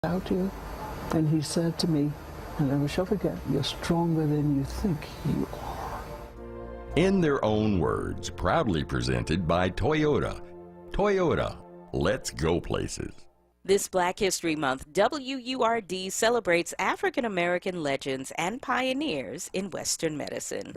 Out you, and he said to me, and I never shall forget, "You're stronger than you think you are." In Their Own Words, proudly presented by Toyota. Toyota, let's go places. This Black History Month, WURD celebrates African American legends and pioneers in Western medicine.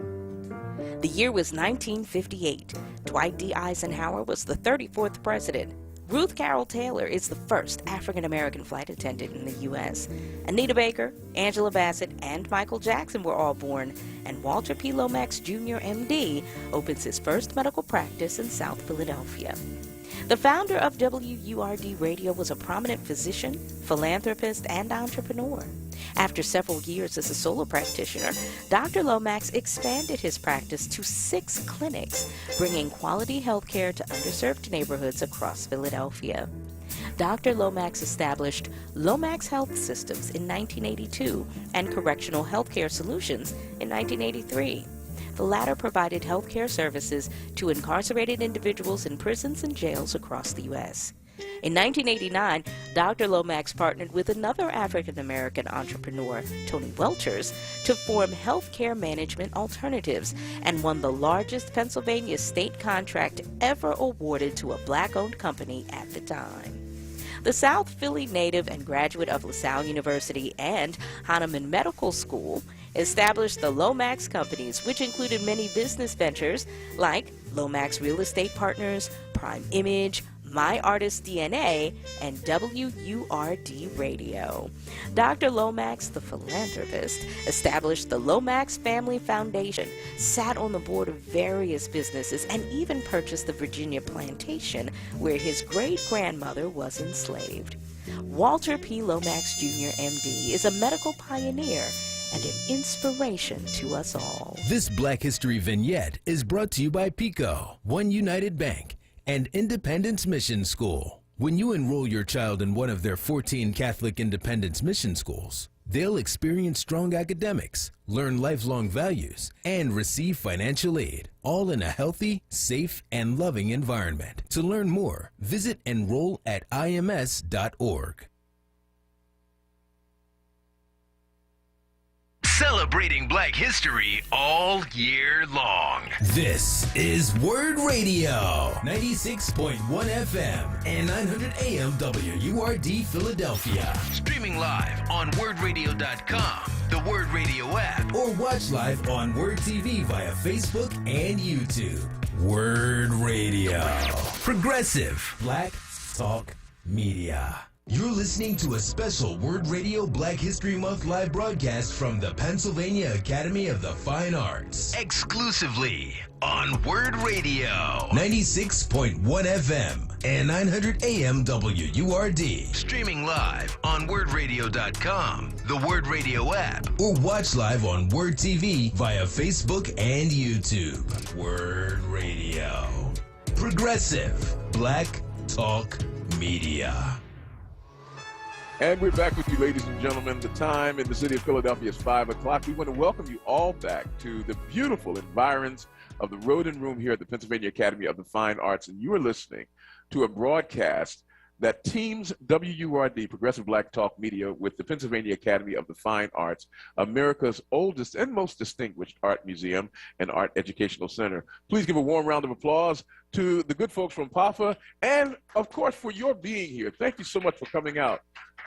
The year was 1958. Dwight D. Eisenhower was the 34th president. Ruth Carroll Taylor is the first African American flight attendant in the U.S. Anita Baker, Angela Bassett, and Michael Jackson were all born, and Walter P. Lomax Jr., M.D., opens his first medical practice in South Philadelphia. The founder of WURD Radio was a prominent physician, philanthropist, and entrepreneur. After several years as a solo practitioner, Dr. Lomax expanded his practice to 6 clinics, bringing quality health care to underserved neighborhoods across Philadelphia. Dr. Lomax established Lomax Health Systems in 1982 and Correctional Healthcare Solutions in 1983. The latter provided health care services to incarcerated individuals in prisons and jails across the U.S. In 1989, Dr. Lomax partnered with another African-American entrepreneur, Tony Welchers, to form Healthcare Management Alternatives and won the largest Pennsylvania state contract ever awarded to a black-owned company at the time. The South Philly native and graduate of LaSalle University and Hahnemann Medical School established the Lomax Companies, which included many business ventures like Lomax Real Estate Partners, Prime Image, My Artist DNA, and WURD Radio. Dr. Lomax, the philanthropist, established the Lomax Family Foundation, sat on the board of various businesses, and even purchased the Virginia plantation where his great-grandmother was enslaved. Walter P. Lomax Jr., MD, is a medical pioneer and an inspiration to us all. This Black History vignette is brought to you by PICO, One United Bank, and Independence Mission School. When you enroll your child in one of their 14 Catholic Independence Mission Schools, they'll experience strong academics, learn lifelong values, and receive financial aid, all in a healthy, safe, and loving environment. To learn more, visit enroll@ims.org. Celebrating Black History all year long. This is WURD Radio, 96.1 FM and 900 AM WURD Philadelphia. Streaming live on WURDradio.com, the WURD Radio app, or watch live on WURD TV via Facebook and YouTube. WURD Radio. Progressive Black Talk Media. You're listening to a special WURD Radio Black History Month live broadcast from the Pennsylvania Academy of the Fine Arts. exclusively on WURD Radio. 96.1 FM and 900 AM WURD. Streaming live on WURDradio.com, the WURD Radio app, or watch live on WURD TV via Facebook and YouTube. WURD Radio. Progressive Black Talk Media. And we're back with you, ladies and gentlemen. The time in the city of Philadelphia is 5 o'clock. We want to welcome you all back to the beautiful environs of the Roden Room here at the Pennsylvania Academy of the Fine Arts. And you are listening to a broadcast that teams WURD, Progressive Black Talk Media, with the Pennsylvania Academy of the Fine Arts, America's oldest and most distinguished art museum and art educational center. Please give a warm round of applause to the good folks from PAFA and, of course, for your being here. Thank you so much for coming out.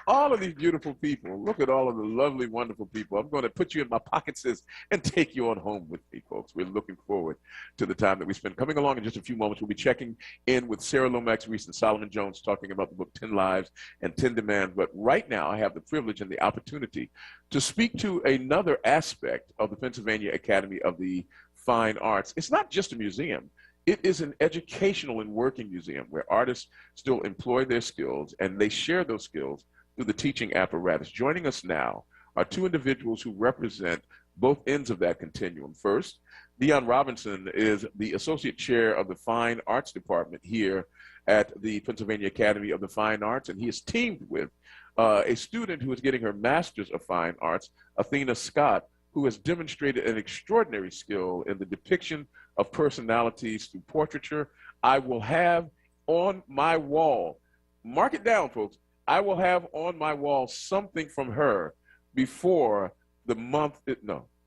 All of these beautiful people, look at all of the lovely, wonderful people. I'm going to put you in my pockets and take you on home with me, folks. We're looking forward to the time that we spend. Coming along in just a few moments, we'll be checking in with Sarah Lomax Reese and Solomon Jones, talking about the book 10 Lives and 10 Demands. But right now, I have the privilege and the opportunity to speak to another aspect of the Pennsylvania Academy of the Fine Arts. It's not just a museum. It is an educational and working museum where artists still employ their skills and they share those skills through the teaching apparatus. Joining us now are two individuals who represent both ends of that continuum. First, Dion Robinson is the Associate Chair of the Fine Arts Department here at the Pennsylvania Academy of the Fine Arts, and he is teamed with a student who is getting her Master's of Fine Arts, Athena Scott, who has demonstrated an extraordinary skill in the depiction of personalities through portraiture. I will have on my wall, mark it down, folks, I will have on my wall something from her before the month,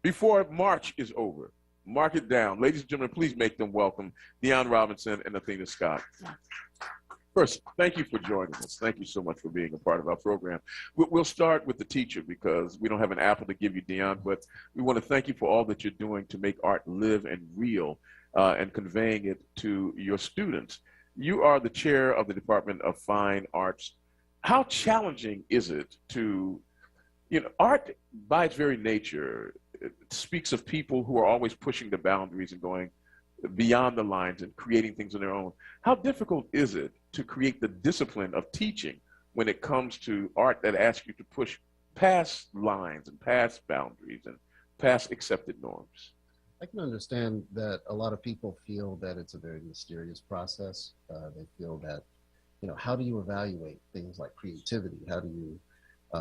before March is over. Mark it down. Ladies and gentlemen, please make them welcome Deon Robinson and Athena Scott. First, thank you for joining us. Thank you so much for being a part of our program. We'll start with the teacher because we don't have an apple to give you, Deon, but we want to thank you for all that you're doing to make art live and real and conveying it to your students. You are the chair of the Department of Fine Arts. How challenging is it to, art by its very nature, it speaks of people who are always pushing the boundaries and going beyond the lines and creating things on their own. How difficult is it to create the discipline of teaching when it comes to art that asks you to push past lines and past boundaries and past accepted norms? I can understand that a lot of people feel that it's a very mysterious process. They feel that, how do you evaluate things like creativity? How do you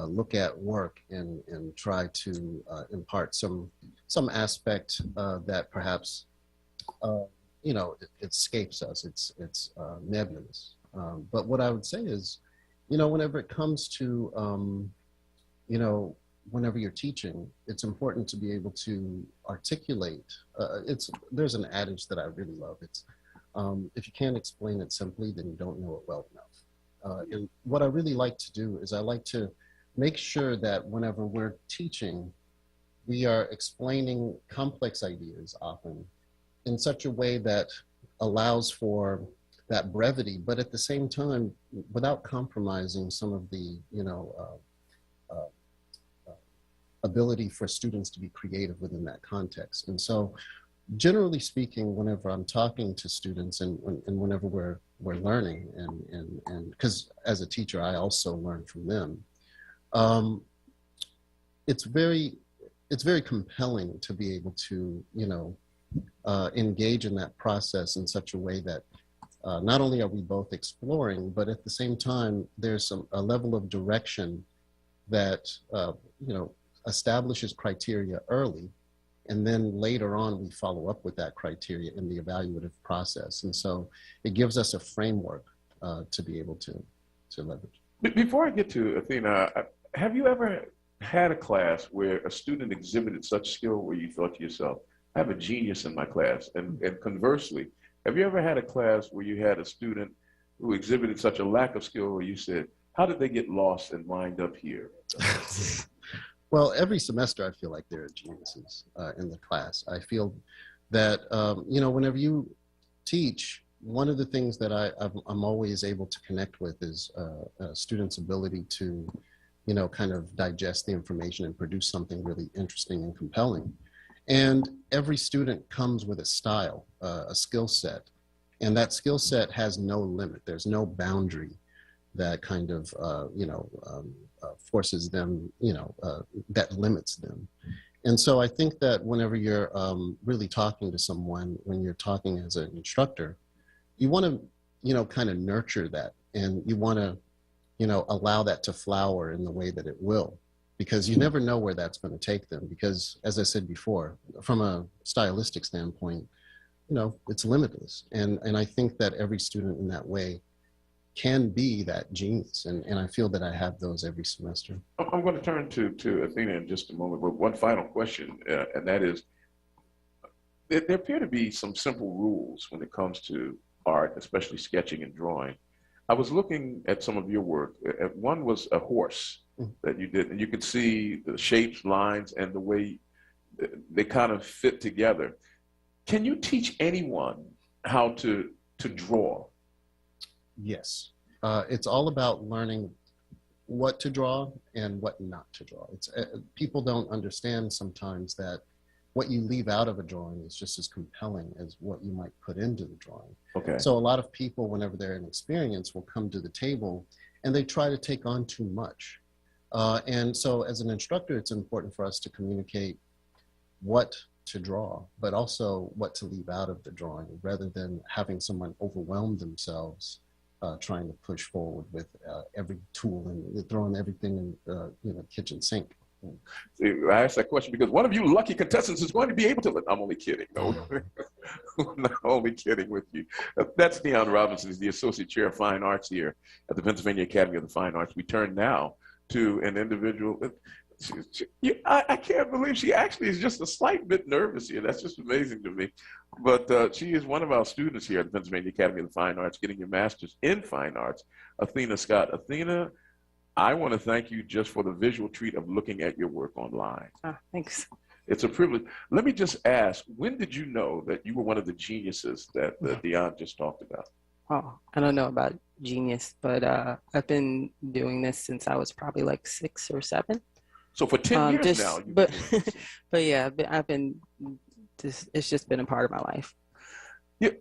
look at work and try to impart some aspect that perhaps it escapes us. It's nebulous. But what I would say is, whenever it comes to, whenever you're teaching, it's important to be able to articulate. There's an adage that I really love. It's if you can't explain it simply, then you don't know it well enough. And what I really like to do is I like to make sure that whenever we're teaching, we are explaining complex ideas often in such a way that allows for that brevity, but at the same time, without compromising some of the, ability for students to be creative within that context. And so, generally speaking, whenever I'm talking to students and whenever we're learning, and because as a teacher, I also learn from them, it's very compelling to be able to, engage in that process in such a way that not only are we both exploring, but at the same time, there's a level of direction that, establishes criteria early, and then later on we follow up with that criteria in the evaluative process. And so it gives us a framework to be able to leverage. Before I get to Athena, have you ever had a class where a student exhibited such skill where you thought to yourself, I have a genius in my class? And conversely, have you ever had a class where you had a student who exhibited such a lack of skill where you said, how did they get lost and wind up here? Well, every semester I feel like there are geniuses in the class. I feel that, whenever you teach, one of the things that I'm always able to connect with is a student's ability to, kind of digest the information and produce something really interesting and compelling. And every student comes with a style, a skill set, and that skill set has no limit. There's no boundary that kind of, forces them, that limits them. And so I think that whenever you're really talking to someone, when you're talking as an instructor, you want to, kind of nurture that, and you want to, allow that to flower in the way that it will, because you never know where that's going to take them. Because as I said before, from a stylistic standpoint, it's limitless. And I think that every student in that way can be that genius. And I feel that I have those every semester. I'm going to turn to Athena in just a moment, but one final question, and that is, there appear to be some simple rules when it comes to art, especially sketching and drawing. I was looking at some of your work. One was a horse that you did, and you could see the shapes, lines, and the way they kind of fit together. Can you teach anyone how to draw? Yes. It's all about learning what to draw and what not to draw. It's people don't understand sometimes that what you leave out of a drawing is just as compelling as what you might put into the drawing. Okay. So a lot of people, whenever they're in experience, will come to the table and they try to take on too much. And so as an instructor, it's important for us to communicate what to draw, but also what to leave out of the drawing, rather than having someone overwhelm themselves trying to push forward with every tool and throwing everything in the kitchen sink. See, I asked that question because one of you lucky contestants is going to be able to. I'm only kidding. No, I'm not only kidding with you. That's Deon Robinson. He's the Associate Chair of Fine Arts here at the Pennsylvania Academy of the Fine Arts. We turn now to an individual. I can't believe she actually is just a slight bit nervous here. That's just amazing to me. But she is one of our students here at the Pennsylvania Academy of the Fine Arts, getting your master's in fine arts. Athena Scott. Athena, I want to thank you just for the visual treat of looking at your work online. Thanks. It's a privilege. Let me just ask, when did you know that you were one of the geniuses that Deon just talked about? Oh, I don't know about genius, but I've been doing this since I was probably like 6 or 7. So for 10 years now. But yeah, I've been it's just been a part of my life. Yeah,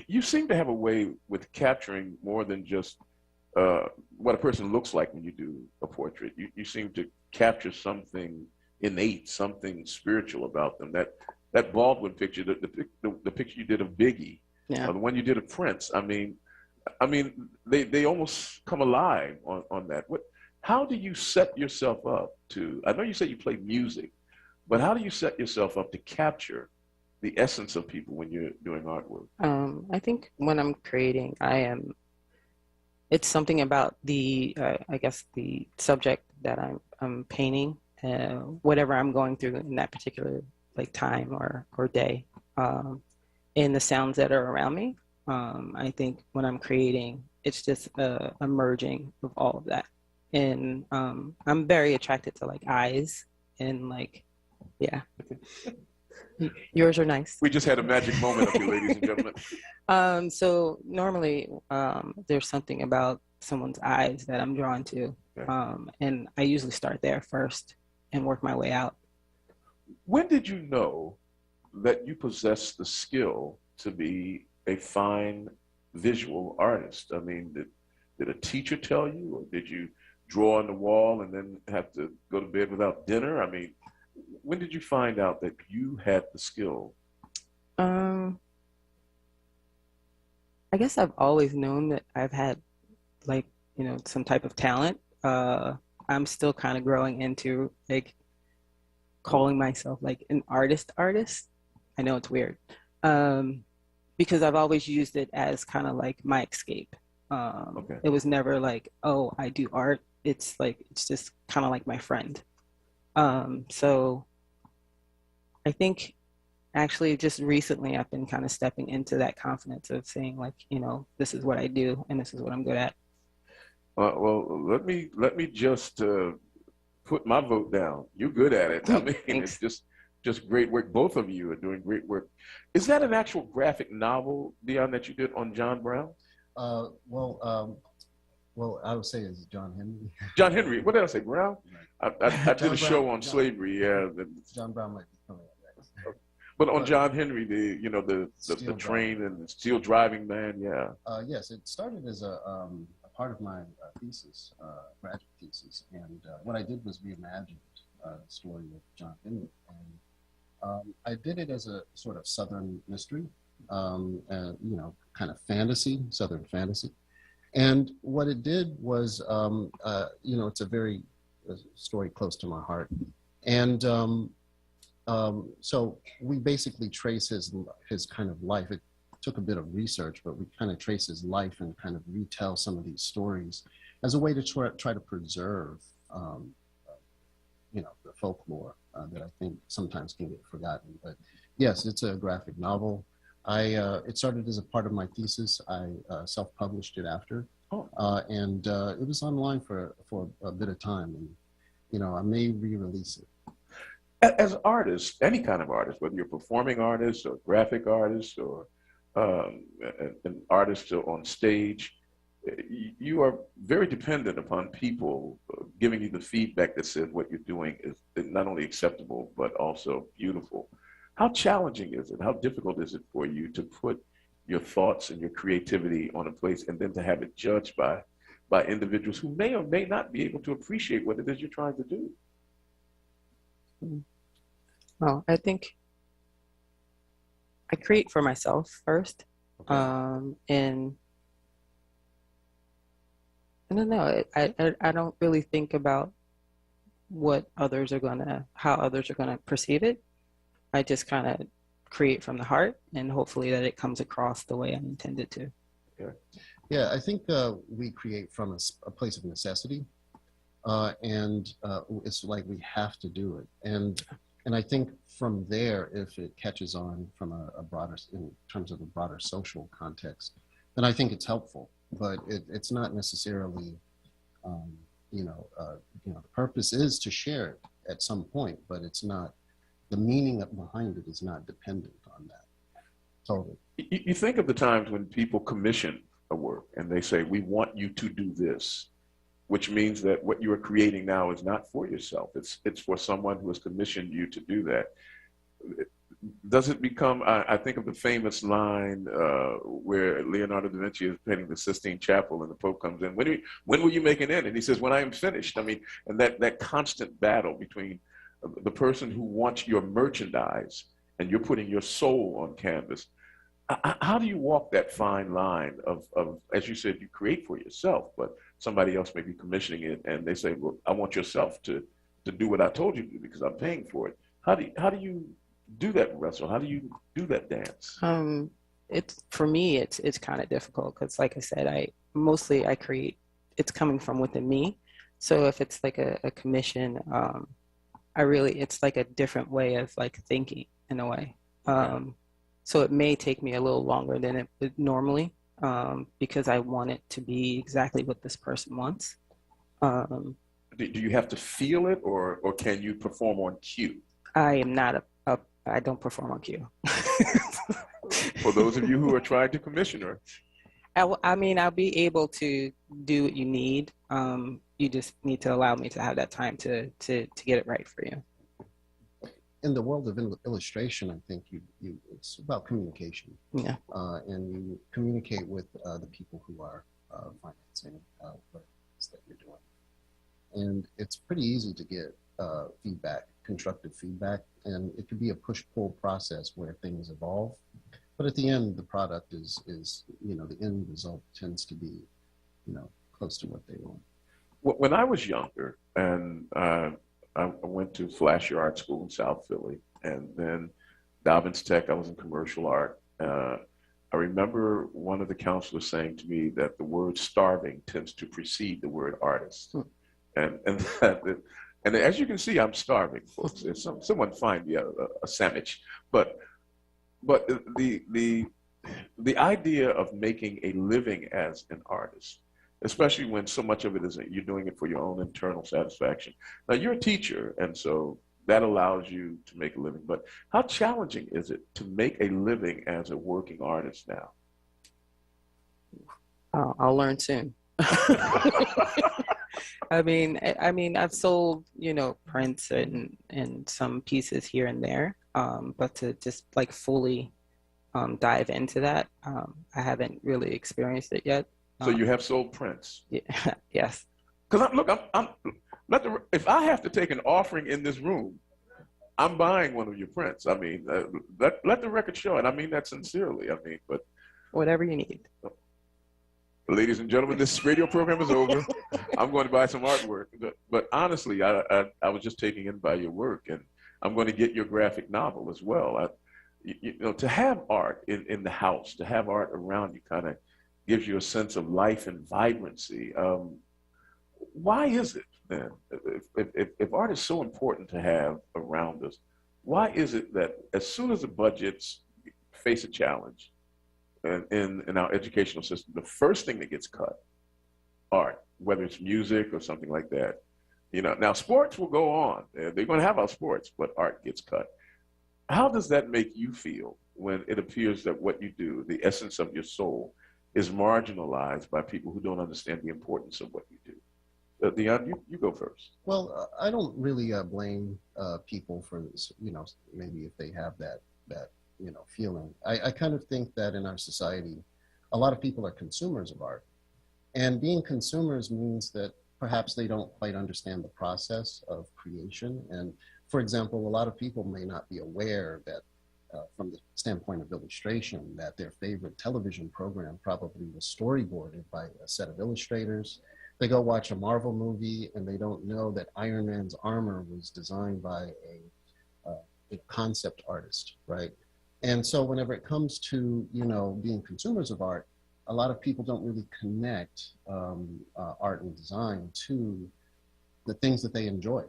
you seem to have a way with capturing more than just what a person looks like when you do a portrait. You seem to capture something innate, something spiritual about them. That Baldwin picture, the picture you did of Biggie, Yeah. or the one you did of Prince. I mean, they almost come alive on that. How do you set yourself up to? I know you said you play music, but how do you set yourself up to capture the essence of people when you're doing artwork? I think when I'm creating, it's something about the I guess the subject that I'm painting, whatever I'm going through in that particular like time or day, and the sounds that are around me. I think when I'm creating, it's just a merging of all of that, and I'm very attracted to like eyes and like, yeah. Yours are nice. We just had a magic moment of you, ladies and gentlemen. So normally there's something about someone's eyes that I'm drawn to. Okay. And I usually start there first and work my way out. When did you know that you possess the skill to be a fine visual artist? I mean, did a teacher tell you, or did you draw on the wall and then have to go to bed without dinner? I mean, when did you find out that you had the skill? I guess I've always known that I've had like, some type of talent. I'm still kind of growing into like calling myself like an artist. I know it's weird. Because I've always used it as kind of like my escape. Okay. It was never like, oh, I do art. It's just kind of like my friend. So I think actually just recently I've been kind of stepping into that confidence of saying like, this is what I do and this is what I'm good at. Well, let me just put my vote down. You're good at it. I mean, Thanks. it's just great work. Both of you are doing great work. Is that an actual graphic novel, Deon, that you did on John Brown? Well, I would say it's John Henry. John Henry. What did I say? Brown? I did a show on slavery. Yeah. John Brown might be coming up next. But on John Henry, the train and the steel driving man. Yeah. Yes, it started as a part of my thesis, graduate thesis, and what I did was reimagined the story of John Henry, and I did it as a sort of Southern mystery, kind of fantasy, Southern fantasy. And what it did was, it's a story close to my heart. And so we basically trace his kind of life. It took a bit of research, but we kind of trace his life and kind of retell some of these stories as a way to try to preserve, the folklore that I think sometimes can get forgotten. But yes, it's a graphic novel. It started as a part of my thesis. I self-published it after, and it was online for a bit of time, and I may re-release it. As artists, any kind of artist, whether you're a performing artist or graphic artist or an artist on stage, you are very dependent upon people giving you the feedback that says what you're doing is not only acceptable but also beautiful. How challenging is it? How difficult is it for you to put your thoughts and your creativity on a place and then to have it judged by individuals who may or may not be able to appreciate what it is you're trying to do? Well, I think I create for myself first. Okay. And I don't know, I don't really think about how others are gonna perceive it. I just kind of create from the heart, and hopefully that it comes across the way I intended to. Okay. Yeah, I think we create from a place of necessity, and it's like we have to do it. And I think from there, if it catches on from a broader, in terms of a broader social context, then I think it's helpful. But it's not necessarily, the purpose is to share it at some point, but it's not. The meaning behind it is not dependent on that. Totally. You think of the times when people commission a work and they say, we want you to do this, which means that what you are creating now is not for yourself. It's for someone who has commissioned you to do that. Does it become, I think of the famous line where Leonardo da Vinci is painting the Sistine Chapel and the Pope comes in, when will you make an end? And he says, when I am finished. I mean, and that constant battle between the person who wants your merchandise and you're putting your soul on canvas. How do you walk that fine line of, as you said, you create for yourself, but somebody else may be commissioning it and they say, well, I want yourself to do what I told you to do because I'm paying for it. How do you do that, Russell? How do you do that dance? For me, it's kind of difficult because, like I said, I create, it's coming from within me. So if it's like a commission, it's like a different way of like thinking in a way. So it may take me a little longer than it would normally, because I want it to be exactly what this person wants. Do you have to feel it, or can you perform on cue? I am not I don't perform on cue. For those of you who are trying to commission her. I'll be able to do what you need. You just need to allow me to have that time to get it right for you. In the world of illustration, I think it's about communication. Yeah. And you communicate with the people who are financing what it is that you're doing. And it's pretty easy to get feedback, constructive feedback, and it could be a push-pull process where things evolve. But at the end, the product is the end result tends to be, close to what they want. When I was younger, and I went to flashy art school in South Philly, and then Dobbins Tech, I was in commercial art. I remember one of the counselors saying to me that the word starving tends to precede the word artist. And as you can see, I'm starving, folks. Someone find me a sandwich. But the idea of making a living as an artist, especially when so much of it is you're doing it for your own internal satisfaction. Now, you're a teacher, and so that allows you to make a living. But how challenging is it to make a living as a working artist now? I'll learn soon. I mean, I've sold, prints and some pieces here and there, but to just like fully dive into that, I haven't really experienced it yet. So you have sold prints? Yeah, yes. Because if I have to take an offering in this room, I'm buying one of your prints. I mean, let the record show it. I mean that sincerely. But whatever you need. Ladies and gentlemen, this radio program is over. I'm going to buy some artwork. But honestly, I was just taken in by your work, and I'm going to get your graphic novel as well. To have art in the house, to have art around you kind of gives you a sense of life and vibrancy. Why is it then, if art is so important to have around us, why is it that as soon as the budgets face a challenge in our educational system, the first thing that gets cut, art, whether it's music or something like that? Now sports will go on. They're going to have our sports, but art gets cut. How does that make you feel when it appears that what you do, the essence of your soul, is marginalized by people who don't understand the importance of what you do? Deon, you go first. Well, I don't really blame people for this, maybe if they have that feeling. I kind of think that in our society, a lot of people are consumers of art. And being consumers means that perhaps they don't quite understand the process of creation. And for example, a lot of people may not be aware that from the standpoint of illustration, that their favorite television program probably was storyboarded by a set of illustrators They go watch a Marvel movie and they don't know that Iron Man's armor was designed by a concept artist, right? And so whenever it comes to, you know, being consumers of art, a lot of people don't really connect art and design to the things that they enjoy,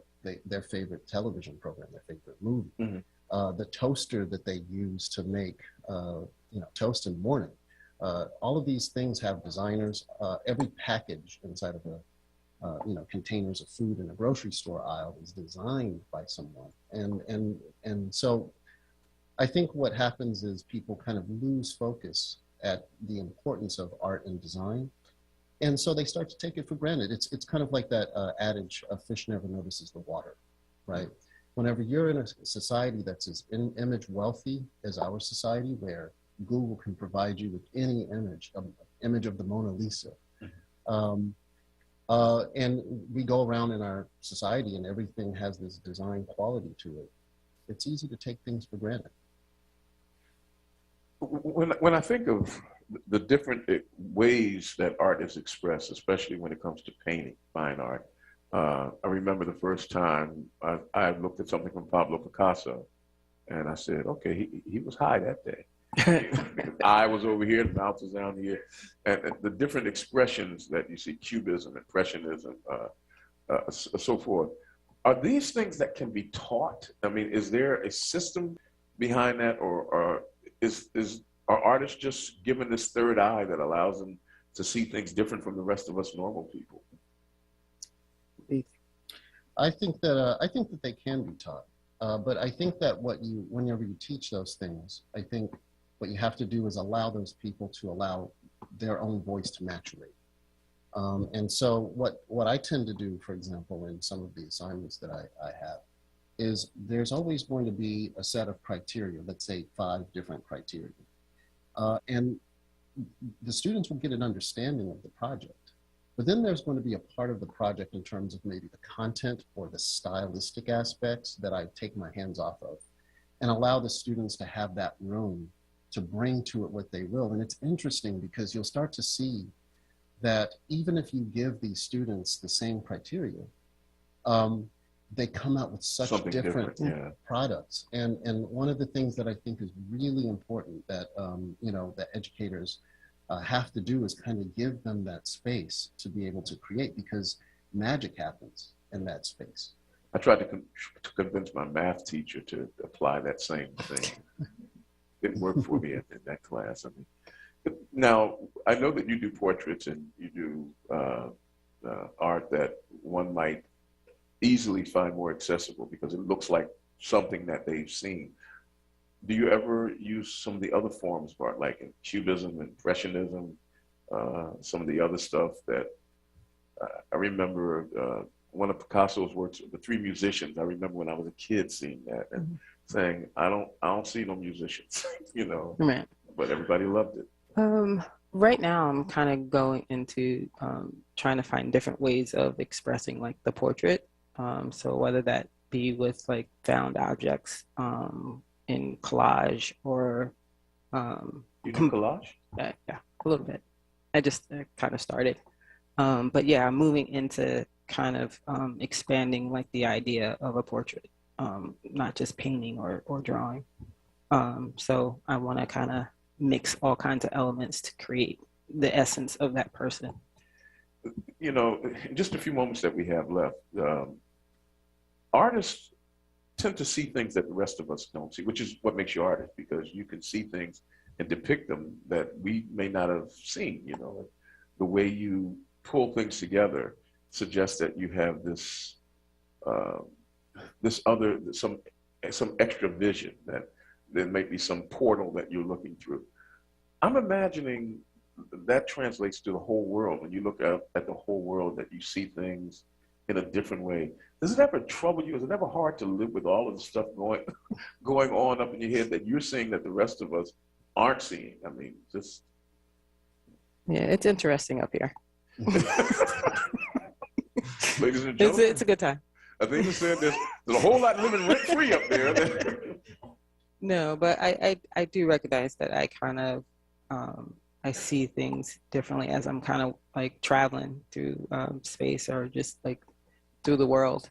their favorite television program, their favorite movie, the toaster that they use to make, you know, toast in the morning. All of these things have designers. Every package inside of a, you know, containers of food in a grocery store aisle is designed by someone. And so I think what happens is people kind of lose focus at the importance of art and design. And so they start to take it for granted. It's kind of like that adage, a fish never notices the water, right? Whenever you're in a society that's as image wealthy as our society, where Google can provide you with any image of the Mona Lisa. And we go around in our society and everything has this design quality to it. It's easy to take things for granted. When I think of the different ways that art is expressed, especially when it comes to painting, fine art, I remember the first time I looked at something from Pablo Picasso, and I said, okay, he was high that day. The eye was over here, the mouth was down here, and the different expressions that you see, Cubism, Impressionism, so forth. Are these things that can be taught? I mean, is there a system behind that, or are artists just given this third eye that allows them to see things different from the rest of us normal people? I think that they can be taught, but I think that whenever you teach those things, I think what you have to do is allow those people to allow their own voice to maturate. And so what I tend to do, for example, in some of the assignments that I have, is there's always going to be a set of criteria, let's say 5 different criteria. And the students will get an understanding of the project. But then there's going to be a part of the project in terms of maybe the content or the stylistic aspects that I take my hands off of and allow the students to have that room to bring to it what they will. And it's interesting because you'll start to see that even if you give these students the same criteria, they come out with such different products. And one of the things that I think is really important that, you know, that educators have to do is kind of give them that space to be able to create, because magic happens in that space. I tried to convince my math teacher to apply that same thing. Didn't work for me in that class. I mean, now, I know that you do portraits and you do art that one might easily find more accessible because it looks like something that they've seen. Do you ever use some of the other forms of art, like Cubism, Impressionism, some of the other stuff that I remember one of Picasso's works, The Three Musicians. I remember when I was a kid seeing that and saying, I don't see no musicians, you know, Right. But everybody loved it. Right now, I'm kind of going into trying to find different ways of expressing like the portrait. So whether that be with like found objects in collage or you do collage? Yeah, a little bit. I just kind of started, but yeah, I'm moving into kind of expanding like the idea of a portrait, not just painting or drawing. So I want to kind of mix all kinds of elements to create the essence of that person. You know, in just a few moments that we have left, artists tend to see things that the rest of us don't see, which is what makes you artists, because you can see things and depict them that we may not have seen. You know, the way you pull things together suggests that you have this some extra vision, that there might be some portal that you're looking through. I'm imagining that translates to the whole world. When you look at the whole world, that you see things in a different way. Does it ever trouble you? Is it ever hard to live with all of the stuff going on up in your head that you're seeing that the rest of us aren't seeing? I mean, just... Yeah, it's interesting up here. Ladies and gentlemen, it's a good time. I think you said there's a whole lot living rent-free up there. No, but I do recognize that I kind of, I see things differently as I'm kind of like traveling through space or just like through the world.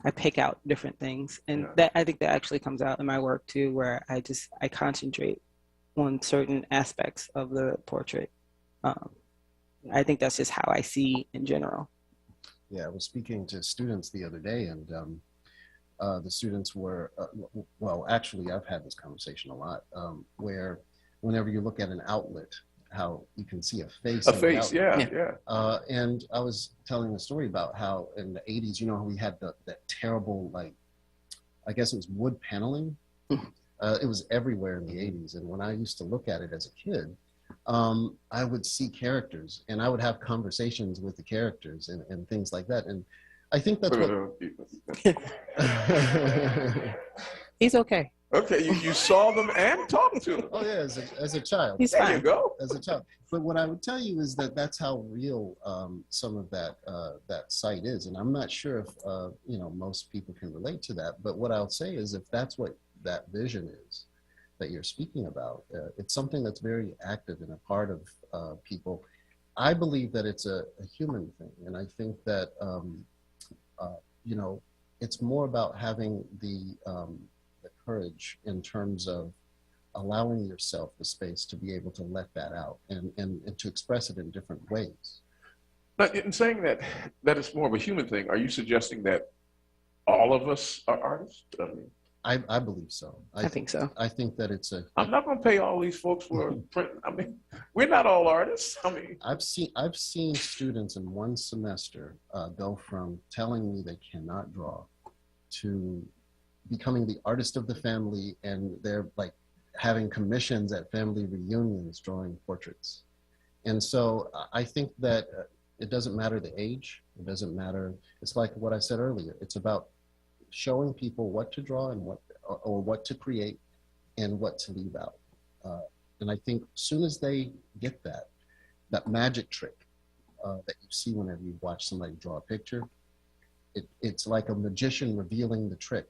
I pick out different things, and that I think that actually comes out in my work too, where I concentrate on certain aspects of the portrait. I think that's just how I see in general. Yeah, I was speaking to students the other day, and the students were, well, actually, I've had this conversation a lot, where whenever you look at an outlet, how you can see a face. A face, yeah. And I was telling the story about how in the 80s, you know, we had that terrible, like, I guess it was wood paneling. It was everywhere in the 80s. And when I used to look at it as a kid, I would see characters and I would have conversations with the characters and things like that. And I think that's what... He's okay. Okay, you saw them and talked to them. Oh yeah, as a child. He's there fine. you go. As a child. But what I would tell you is that that's how real some of that site is. And I'm not sure if, you know, most people can relate to that. But what I'll say is if that's what that vision is that you're speaking about, it's something that's very active and a part of people. I believe that it's a human thing. And I think that, you know, it's more about having the courage in terms of allowing yourself the space to be able to let that out and to express it in different ways. But in saying that it's more of a human thing, are you suggesting that all of us are artists? I believe so. I think so. I think that it's I'm not going to pay all these folks for print. I mean, we're not all artists. I mean, I've seen students in one semester go from telling me they cannot draw to becoming the artist of the family, and they're like having commissions at family reunions drawing portraits. And so I think that it doesn't matter the age, it doesn't matter. It's like what I said earlier. It's about showing people what to draw and what to create and what to leave out. And I think as soon as they get that magic trick that you see whenever you watch somebody draw a picture, it's like a magician revealing the trick.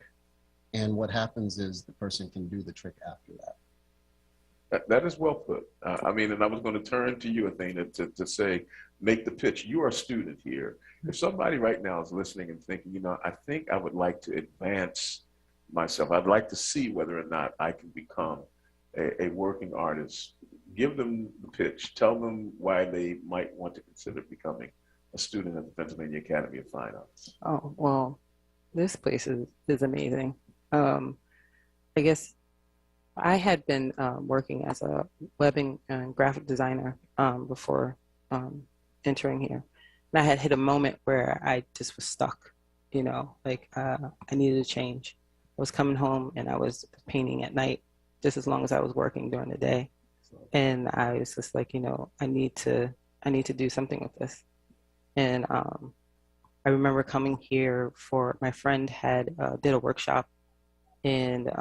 And what happens is the person can do the trick after that. That is well put. I mean, and I was going to turn to you, Athena, to say, make the pitch. You are a student here. If somebody right now is listening and thinking, you know, I think I would like to advance myself. I'd like to see whether or not I can become a working artist. Give them the pitch. Tell them why they might want to consider becoming a student at the Pennsylvania Academy of Fine Arts. Oh, well, this place is amazing. I guess I had been working as a web and graphic designer before entering here. And I had hit a moment where I just was stuck, you know, like I needed a change. I was coming home and I was painting at night just as long as I was working during the day. And I was just like, you know, I need to do something with this. And I remember coming here for, my friend did a workshop, and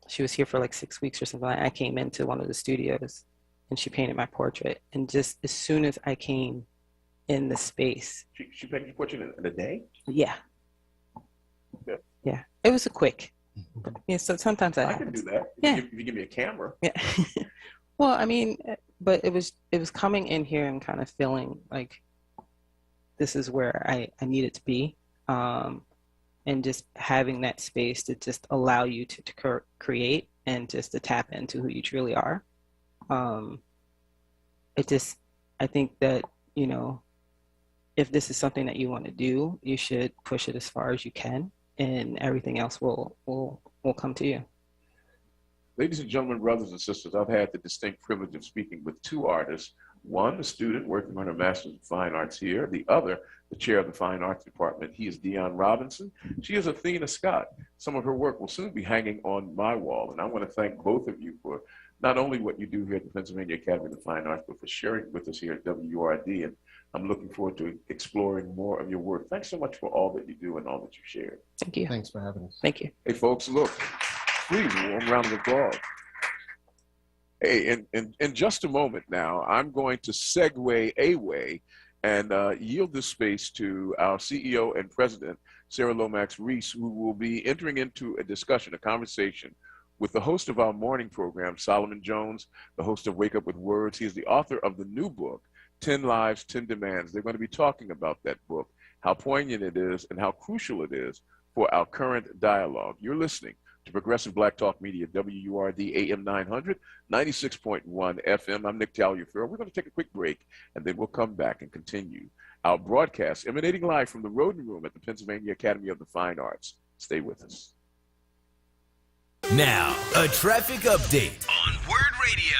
she was here for like 6 weeks or something. I came into one of the studios and she painted my portrait. And just as soon as I came in the space. She painted your portrait in a day? Yeah. Yeah. Yeah. It was a quick. Yeah, so sometimes I can do that. Yeah. If you give me a camera. Yeah. Well, I mean, but it was coming in here and kind of feeling like this is where I needed to be. And just having that space to just allow you to create and just to tap into who you truly are. I think that, you know, if this is something that you want to do, you should push it as far as you can, and everything else will come to you. Ladies and gentlemen, brothers and sisters, I've had the distinct privilege of speaking with two artists. One, a student working on her Master's of Fine Arts here. The other, the chair of the Fine Arts Department. He is Dion Robinson. She is Athena Scott. Some of her work will soon be hanging on my wall. And I want to thank both of you for not only what you do here at the Pennsylvania Academy of Fine Arts, but for sharing with us here at WURD. And I'm looking forward to exploring more of your work. Thanks so much for all that you do and all that you share. Thank you. Thanks for having us. Thank you. Hey, folks, look, please, a warm round of applause. Hey, in just a moment now, I'm going to segue away and yield this space to our CEO and President, Sarah Lomax Reese, who will be entering into a discussion, a conversation with the host of our morning program, Solomon Jones, the host of Wake Up with Words. He is the author of the new book, 10 Lives, 10 Demands. They're going to be talking about that book, how poignant it is and how crucial it is for our current dialogue. You're listening to Progressive Black Talk Media, WURD AM 900, 96.1 FM. I'm Nick Taliaferro. We're going to take a quick break, and then we'll come back and continue our broadcast, emanating live from the Roden Room at the Pennsylvania Academy of the Fine Arts. Stay with us. Now, a traffic update on WURD Radio.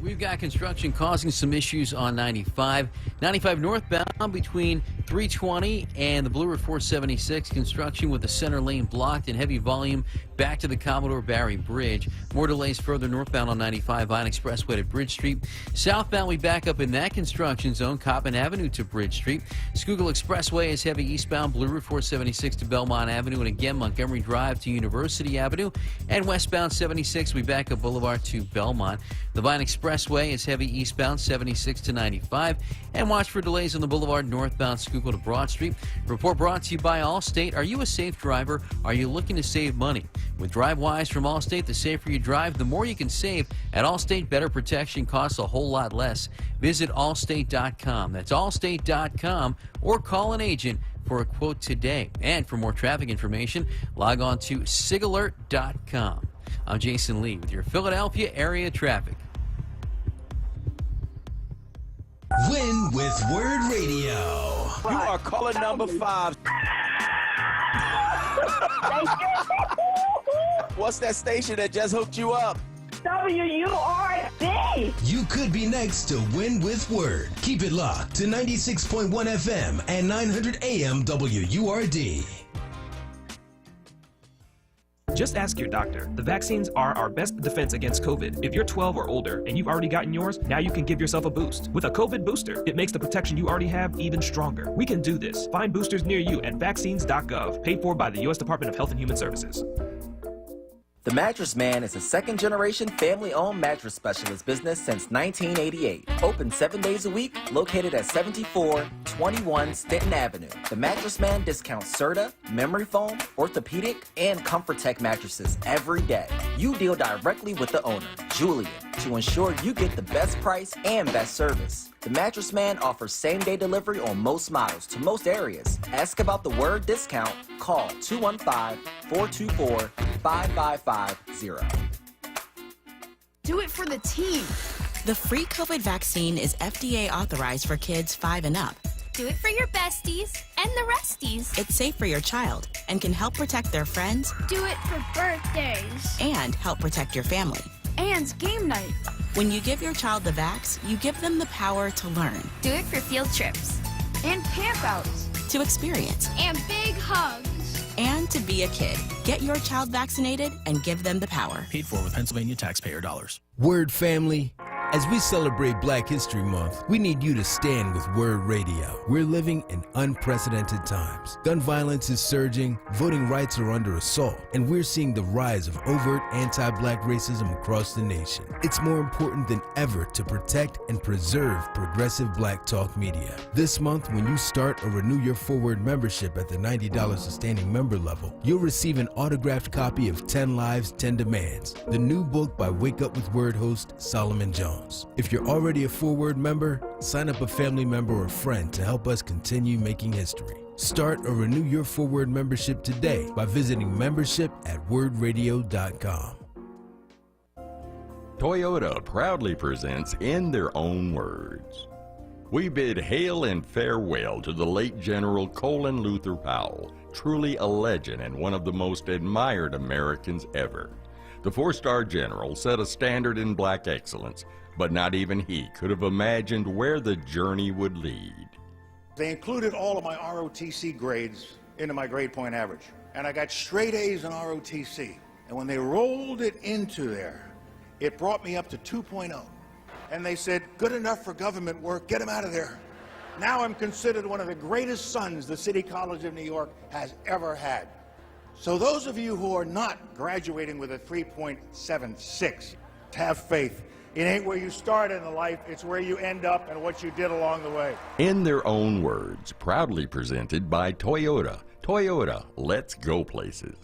We've got construction causing some issues on 95. 95 northbound between 320 and the Blue Route 476. Construction with the center lane blocked and heavy volume back to the Commodore Barry Bridge. More delays further northbound on 95 Vine Expressway to Bridge Street. Southbound, we back up in that construction zone, Coppin Avenue to Bridge Street. Schuylkill Expressway is heavy eastbound, Blue Route 476 to Belmont Avenue, and again Montgomery Drive to University Avenue. And westbound 76, we back up Boulevard to Belmont. The Vine Expressway is heavy eastbound, 76 to 95. And watch for delays on the Boulevard northbound, Schuylkill to Broad Street. Report brought to you by Allstate. Are you a safe driver? Are you looking to save money? With DriveWise from Allstate, the safer you drive, the more you can save. At Allstate, better protection costs a whole lot less. Visit allstate.com. That's allstate.com, or call an agent for a quote today. And for more traffic information, log on to sigalert.com. I'm Jason Lee with your Philadelphia area traffic. Win with WURD Radio. You are caller number 5. What's that station that just hooked you up? WURD. You could be next to Win with WURD. Keep it locked to 96.1 FM and 900 AM WURD. Just ask your doctor. The vaccines are our best defense against COVID. If you're 12 or older and you've already gotten yours, now you can give yourself a boost. With a COVID booster, it makes the protection you already have even stronger. We can do this. Find boosters near you at vaccines.gov, paid for by the U.S. Department of Health and Human Services. The Mattress Man is a second-generation family-owned mattress specialist business since 1988. Open 7 days a week, located at 7421 Stanton Avenue. The Mattress Man discounts Serta, memory foam, orthopedic, and ComfortTech mattresses every day. You deal directly with the owner, Julian, to ensure you get the best price and best service. The Mattress Man offers same-day delivery on most models to most areas. Ask about the WURD discount. Call 215-424-5550. Do it for the team. The free COVID vaccine is FDA authorized for kids 5 and up. Do it for your besties and the resties. It's safe for your child and can help protect their friends. Do it for birthdays. And help protect your family. And game night. When you give your child the vax, you give them the power to learn. Do it for field trips. And camp outs. To experience. And big hugs. And to be a kid. Get your child vaccinated and give them the power. Paid for with Pennsylvania taxpayer dollars. WURD family. As we celebrate Black History Month, we need you to stand with WURD Radio. We're living in unprecedented times. Gun violence is surging, voting rights are under assault, and we're seeing the rise of overt anti-Black racism across the nation. It's more important than ever to protect and preserve progressive Black talk media. This month, when you start or renew your Forward membership at the $90 sustaining member level, you'll receive an autographed copy of 10 Lives, 10 Demands, the new book by Wake Up with WURD host Solomon Jones. If you're already a Forward member, sign up a family member or friend to help us continue making history. Start or renew your Forward membership today by visiting membership@wordradio.com. Toyota proudly presents In Their Own Words. We bid hail and farewell to the late General Colin Luther Powell, truly a legend and one of the most admired Americans ever. The four-star general set a standard in Black excellence, but not even he could have imagined where the journey would lead. They included all of my ROTC grades into my grade point average, and I got straight A's in ROTC. And when they rolled it into there, it brought me up to 2.0. And they said, good enough for government work, get him out of there. Now I'm considered one of the greatest sons the City College of New York has ever had. So those of you who are not graduating with a 3.76, have faith. It ain't where you start in life, it's where you end up and what you did along the way. In Their Own Words, proudly presented by Toyota. Toyota, let's go places.